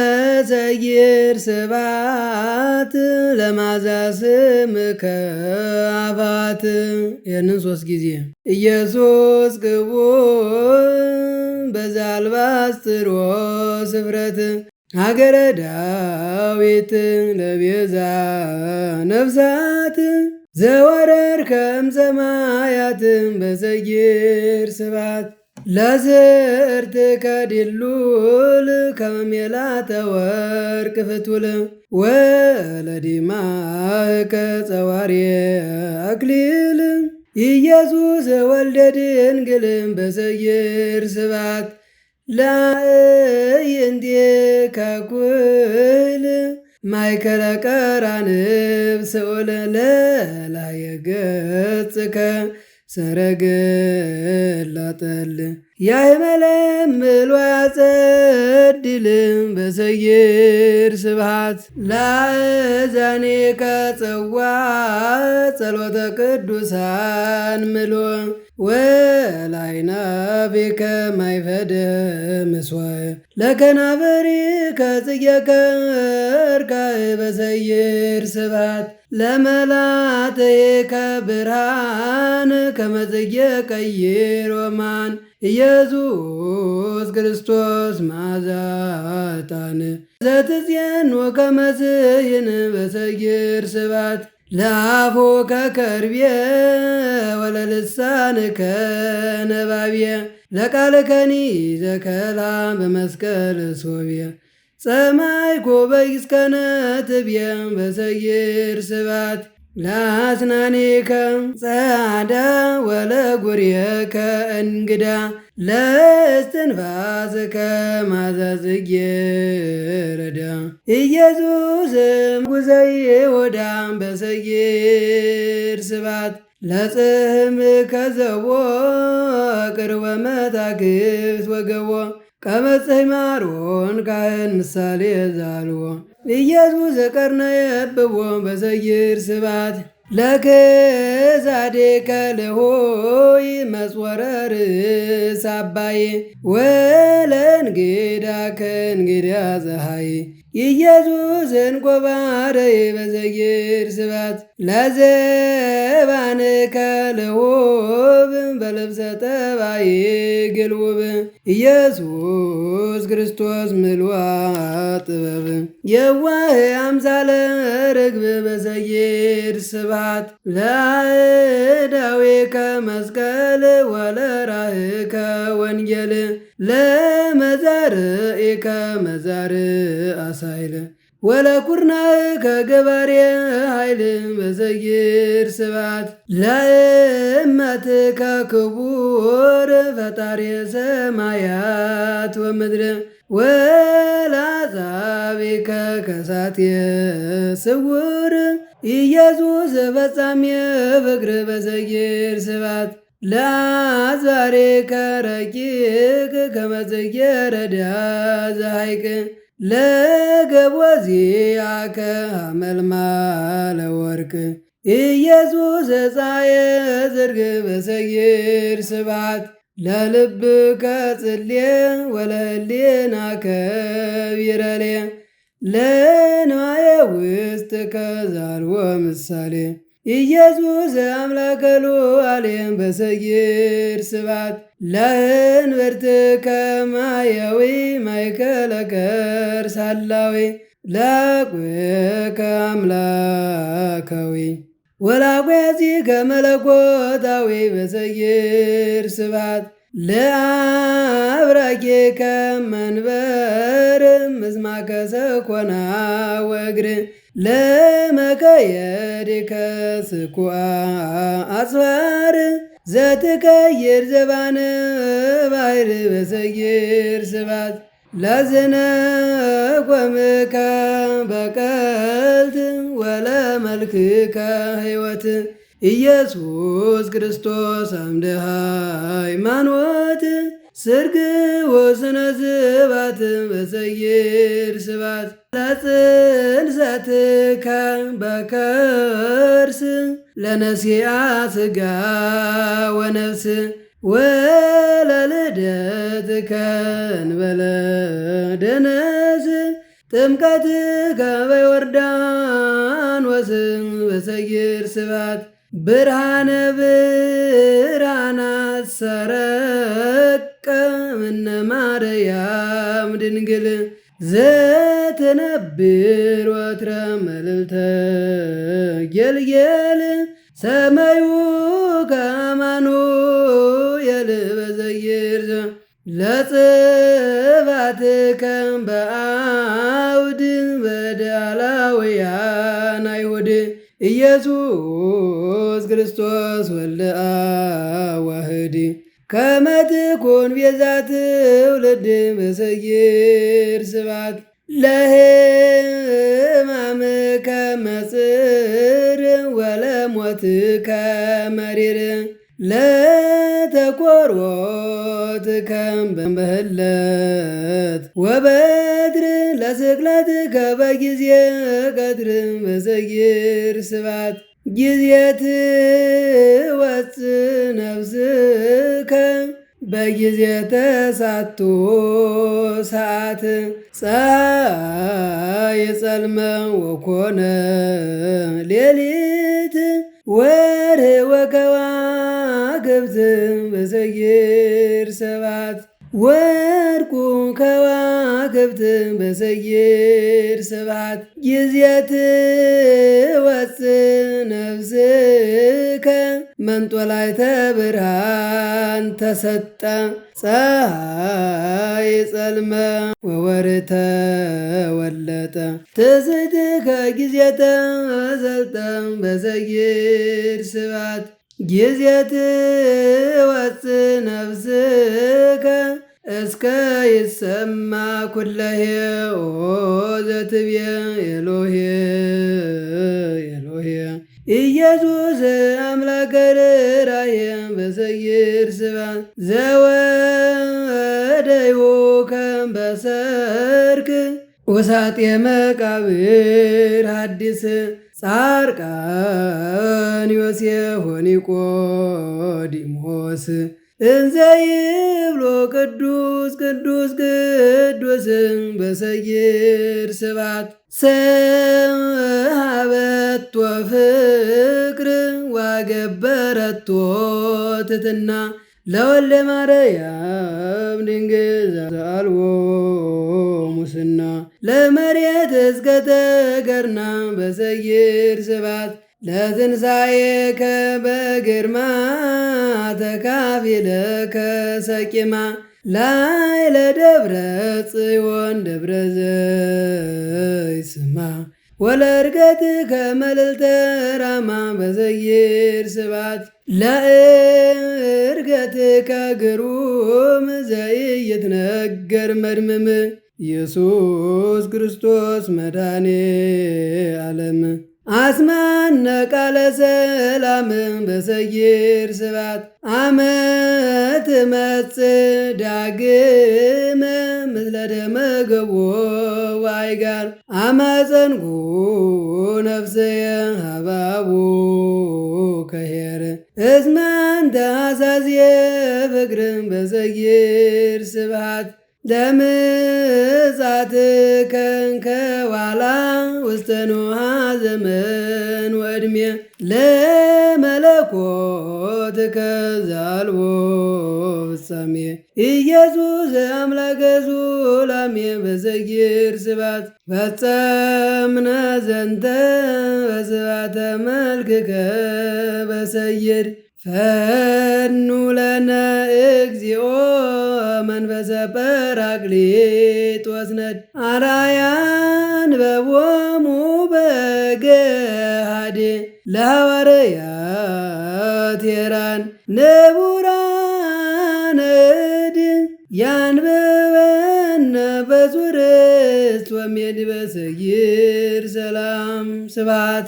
በዘይር ስባት ለማዛ ስምከ አባት። ይህንን 3 ጊዜ ኢየሱስ ክቡር በዛልባስጥሮ ስፍረት ሀገረ ዳዊት ለቤዛ ነፍሳት ዘወረር ከም ሰማያት በዘይር ስባት ለዝርት ከዲሉል ከመሜላተ ወርቅ ፍቱል ወለዲማከ ጸዋሪ አክሊል ኢየሱስ ወልደ ድንግል በዘይር ስባት ላእይንቴ ከኩል ማይከለ ቀራንብ ስኡል ለላየ ገጽከ ሰረገላ ጠል ያይመለምል ያጸድልም በዘይር ስብሃት ላእዛኔ ከጸዋ ጸሎተ ቅዱሳን ምሎ ወላይናቤከ ማይፈደ ምስዋየ ለከናበሪ ከጽየከ እርካይ በዘይር ስብሃት ለመላተከ ብርሃን ከመጽየ ቀይር ወማን ኢየሱስ ክርስቶስ ማዛጣን ዘትጽየን ወከመዝይን በዘይር ስባት ለአፎ ከከርቤ ወለልሳንከ ነባብየ ለቃልከኒ ዘከላ በመስቀል ሶብየ ጸማይ ኮበይ እስከነ ትብየ በዘይር ስባት ለአስናኔከ ጸዓዳ ወለጉርየከ እንግዳ ለእስትንፋስከ ማዛዝጌ ረዳ ኢየሱስም ጉዘይ ወዳም በዘይር ስባት ለጽህምከ ዘቦ ቅርወ መታክፍት ወገቦ ቀመጽህ ማሮን ካህን ምሳሌ ዛልዎ ኢየሱስ ቀርነ የብቦ በዘይር ስባት ለክዛዴከ ለሆይ መጽወረ ርእስ አባይ ወለእንግዳ ከእንግዳ ፀሐይ ኢየሱስን ቆባረይ በዘይር ስባት ለዘባንከ ለሆብ በልብሰ ጠባይ ግልውብ ኢየሱስ ክርስቶስ ምልዋ ጥበብ የዋህ አምሳለ ርግብ በዘይር ስባት ለዳዌከ መስቀል ወለራህከ ወንጌል ለመዛርኢከ መዛር አሳይል ወለኩርናከ ገባሬ ኃይል በዘይር ስባት ለእመትከ ክቡር ፈጣሪ ሰማያት ወምድር ወላጻቤከ ከሳቴ ስውር ኢየሱስ ፈጻሜ ፍቅር በዘይር ስባት ለአዝባሬከ ረቂቅ ከመዘየረዳ ዘሐይቅ ለገቦዚያከ አመልማለ ወርቅ ኢየሱስ ጻየ ዝርግ በዘይር ስባት ለልብከ ጽልየ ወለህሊናከ ቢረሌ ለንዋየ ውስጥከ ዛልዎ ምሳሌ ኢየሱስ አምላከ ሉዓሌም በዘይር ስባት ለእንብርትከ ማያዊ ማእከለ ከርስ ሀላዌ ላቁከ አምላካዊ ወላቁያዚከ መለኮታዊ በዘይር ስባት ለአብራኬከ መንበር ምዝማከ ሰኮና ወእግር ለመከየድከ ስኩአ አጽባር ዘትቀይር ዘባነ ባሕር በዘይር ስባት ለዝነቆምከ በቀልት ወለመልክከ ሕይወት ኢየሱስ ክርስቶስ አምደ ሃይማኖት ስርግ ወስነ ስባት በዘይር ስባት ለጽንሰትከ በከርስ ለነሲአ ሥጋ ወነፍስ ወለልደትከ እንበለ ደነ ጥምቀትከ በዮርዳኖስ በሰይር ስባት ብርሃነ ብርሃናት ሰረቀ እምነ ማርያም ድንግል ዘትነብር ወትረ መልዕልተ ጌልጌል ሰማዩ ከአማኑኤል በዘይር ለጽባትከ በአውድ በዳላውያን አይሁድ ኢየሱስ ክርስቶስ ወልደ አብ ዋህድ ከመ ትኩን ቤዛ ትውልድ በሰይር ስባት ለሕማምከ መጽር ወለሞትከ መሪር ለተኰርዖትከ በህለት ወበትር ለስቅለትከ በጊዜ ቀትር በሰይር ስባት ጊዜ ትወፅእ ነፍስከ በጊዜ ተሳቶ ሰዓት ፀሐይ ጸልመ ወኮነ ሌሊት ወርኅ ወከዋክብት በሰይር ስባት ወርቁ ከዋክብት በሰይር ስባት ጊዜ ትወፅእ ነፍስከ መንጦላዕተ ብርሃን ተሰጠ ፀሐይ ጸልመ ወወርኅ ተወለጠ ትዝትከ ጊዜ ተሰጠ በሰይር ስባት ጊዜ ትወፅእ ነፍስከ እስከ ይሰማ ኩለሄ ኦ ዘትቤ ኤሎሄ ኤሎሄ ኢየሱስ አምላከ ርኅራኄ በሰይር ስባት ዘወደዩከ በሰርክ ውሳጤ መቃብር ሐዲስ ጻድቃን ዮሴፍ ወኒቆዲሞስ እንዘ ይብሎ ቅዱስ ቅዱስ ቅዱስ በሰይር ስባት ሰሃበቶ ፍቅር ዋገበረቶ ትሕትና ለወልደ ማርያም ድንግል ዘአልቦ ሙስና ለመሬት እስከተገርና በሰይር ስባት ለትንሣኤከ በግርማ ተካፊለከ ሰቂማ ላይ ለደብረ ጽዮን ደብረ ዘይስማ ወለእርገትከ መልዕልተ ራማ በሰይር ስባት ለእርገትከ ግሩም ዘኢይትነገር መድምም ኢየሱስ ክርስቶስ መድኃኔ ዓለም አስማነ ቃለ ሰላም በሰይር ስባት አመት መጽእ ዳግመ ምስለ ደመ ገቦ ዋይጋር አማፀንኩ ነፍሰየ ሀባቡ ከሄር እስማንተ አሳዝየ ፍቅር በሰይር ስባት ለምጻትከ ከዋላ ውስተ ኖኃ ዘመን ወዕድሜ ለመለኮትከ ዘአልቦ ፍጻሜ ኢየሱስ አምላከ ሱላሜ በሰይር ስባት ፈጸምነ ዘንተ በስባተ መልክከ በሰይር ፈኑ ለነ እግዚኦ መንፈሰ ጰራቅሊጦስ ነድ አርአያን በቦሙ በገሃድ ለሐዋርያት ቴራን ንቡራን እድ ያንብበነ በዙርስት ወሜድ በሰይር ሰላም ስባት